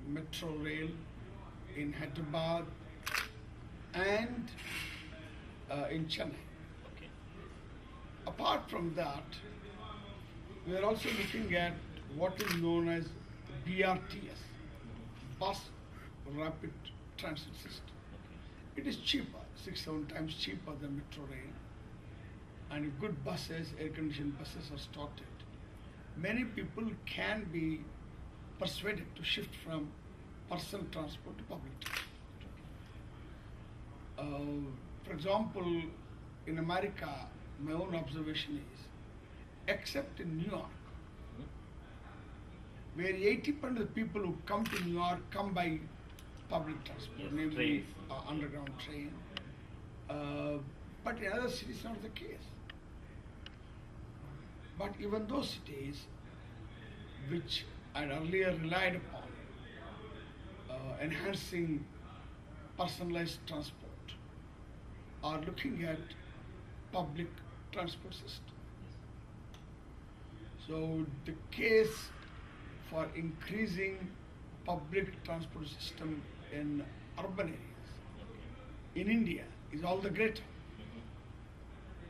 metro rail in Hyderabad and in Chennai. Okay. Apart from that, we are also looking at what is known as BRTS, Bus Rapid Transit System. Okay. It is cheaper, 6-7 times cheaper than metro rail. And if good buses, air-conditioned buses are started, many people can be persuaded to shift from personal transport to public transport. For example, in America, my own observation is, except in New York, where 80% of the people who come to New York come by public transport, Yes, namely trains. underground train. But in other cities, not the case. But even those cities which had earlier relied upon enhancing personalized transport are looking at public transport system. So the case for increasing public transport system in urban areas in India is all the greater.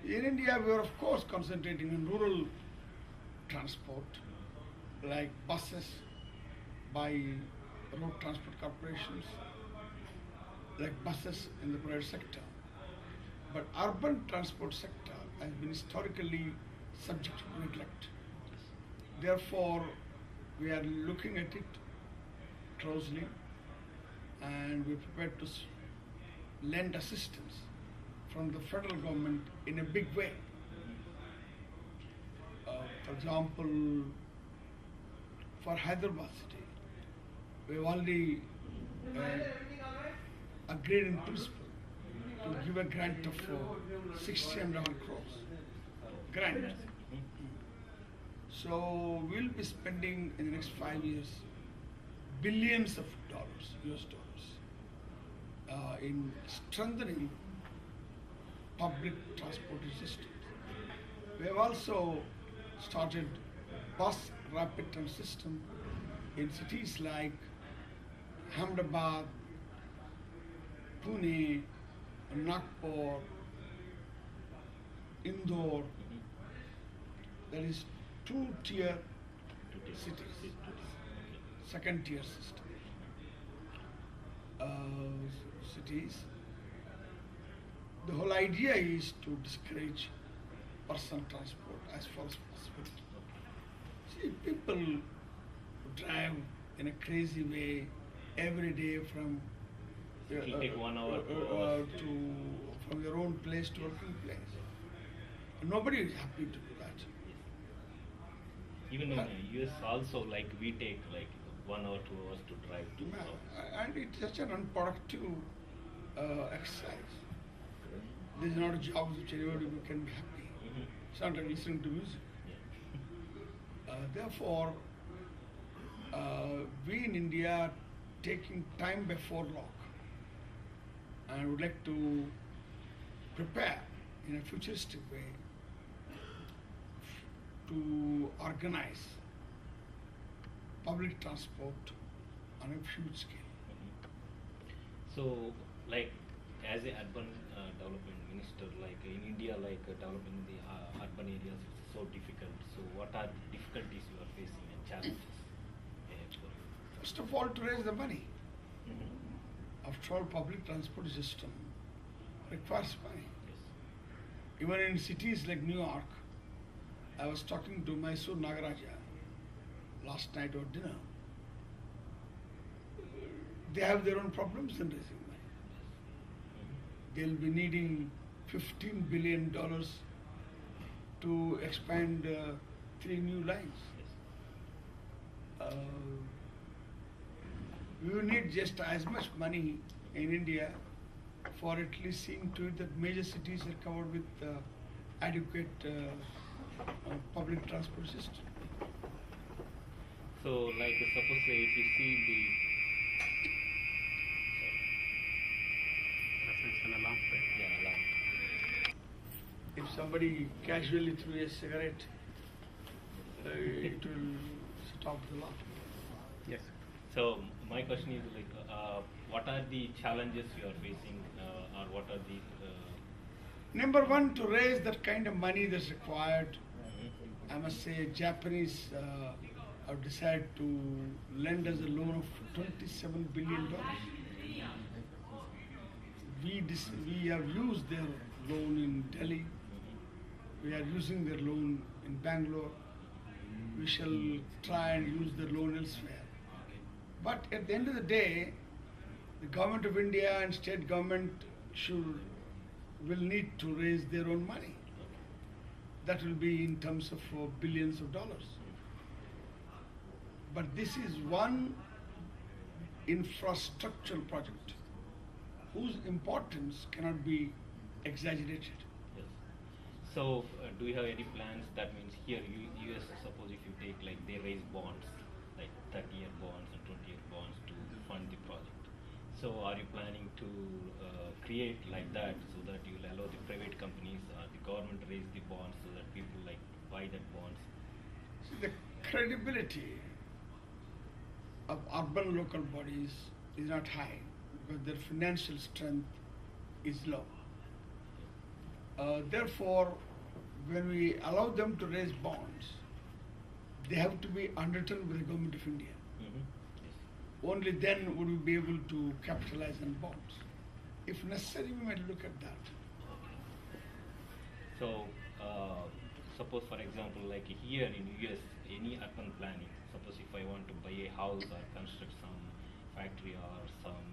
In India, we are of course concentrating on rural transport, like buses by road transport corporations, like buses in the private sector. But urban transport sector has been historically subject to neglect. Therefore, we are looking at it closely, and we're prepared to lend assistance from the federal government in a big way. For example, for Hyderabad city, we've already agreed in principle to give a grant of 60 crores. Grant. So we'll be spending in the next 5 years billions of dollars, US dollars, in strengthening public transportation systems. We have also started bus rapid transit system in cities like Ahmedabad, Pune, Nagpur, Indore. That is two-tier cities, second-tier system. Cities. The whole idea is to discourage personal transport as far as possible. See, people drive in a crazy way every day from It will take 1 hour, 2 hours. from your own place to working place. Nobody is happy to do that. Even in US also, like we take like 1 hour, 2 hours to drive to And it's such an unproductive exercise. This is not a job which anybody can be happy. It's not like listening to music. Therefore, we in India are taking time before lock, and would like to prepare in a futuristic way to organize public transport on a huge scale. So, like, as a urban development minister, like in India, like developing the urban areas is so difficult. So, what are the difficulties you are facing and challenges for you? First of all, to raise the money. Mm-hmm. After all, public transport system requires money. Yes. Even in cities like New York, I was talking to Mysore Nagaraja last night over dinner. They have their own problems in raising money. They'll be needing $15 billion to expand 3 new lines. We will need just as much money in India for at least seeing to it that major cities are covered with adequate public transport system. So, like, suppose if you see the It's an alarm. alarm. If somebody casually threw a cigarette, it will stop the alarm. Yes. So my question is like, what are the challenges you are facing, or what are the Number one, to raise that kind of money that's required, mhm. I must say Japanese have decided to lend us a loan of $27 billion. We have used their loan in Delhi. We are using their loan in Bangalore. We shall try and use their loan elsewhere. But at the end of the day, the government of India and state government should will need to raise their own money. That will be in terms of billions of dollars. But this is one infrastructural project whose importance cannot be exaggerated. Yes. So, do you have any plans? That means here, US, suppose if you take like they raise bonds, like 30-year bonds and 20-year bonds to fund the project. So, are you planning to create like that so that you will allow the private companies or the government raise the bonds so that people like buy that bonds? See, the credibility of urban local bodies is not high because their financial strength is low. Therefore, when we allow them to raise bonds, they have to be undertaken with the government of India. Mm-hmm. Yes. Only then would we be able to capitalize on bonds. If necessary, we might look at that. So, suppose for example, like here in US, any urban planning, suppose if I want to buy a house or construct some factory or some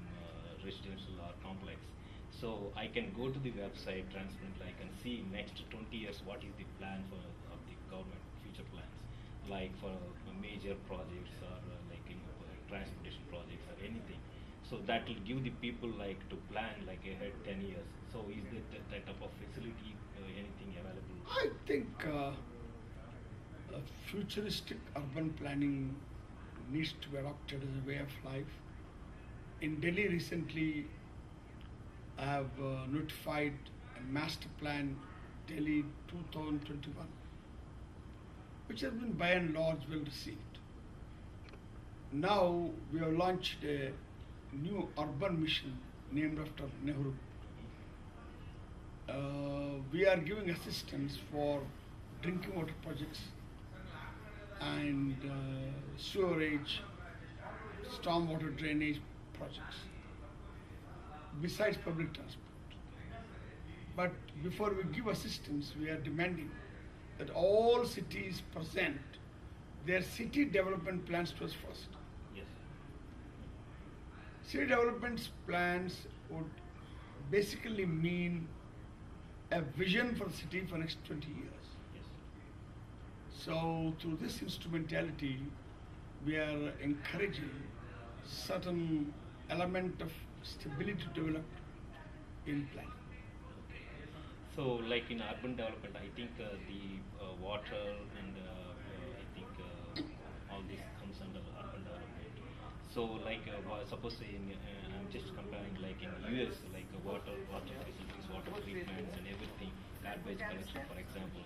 residential or complex, so I can go to the website transparently, I can see next 20 years what is the plan for of the government future plans, like for major projects or transportation projects or anything. So that will give the people like to plan like ahead 10 years. So is that type of facility anything available? I think futuristic urban planning needs to be adopted as a way of life. In Delhi recently, I have notified a master plan Delhi 2021, which has been by and large well received. Now we have launched a new urban mission named after Nehru. We are giving assistance for drinking water projects and sewerage, stormwater drainage projects, besides public transport. But before we give assistance, we are demanding that all cities present their city development plans to us first. Yes. City development plans would basically mean a vision for the city for next 20 years. Yes. So through this instrumentality, we are encouraging certain element of stability to develop in planning. So, like in urban development, I think the water and I think all this comes under urban development. So, like suppose I'm just comparing like in US, like water facilities, water treatments, and everything, garbage collection, for example.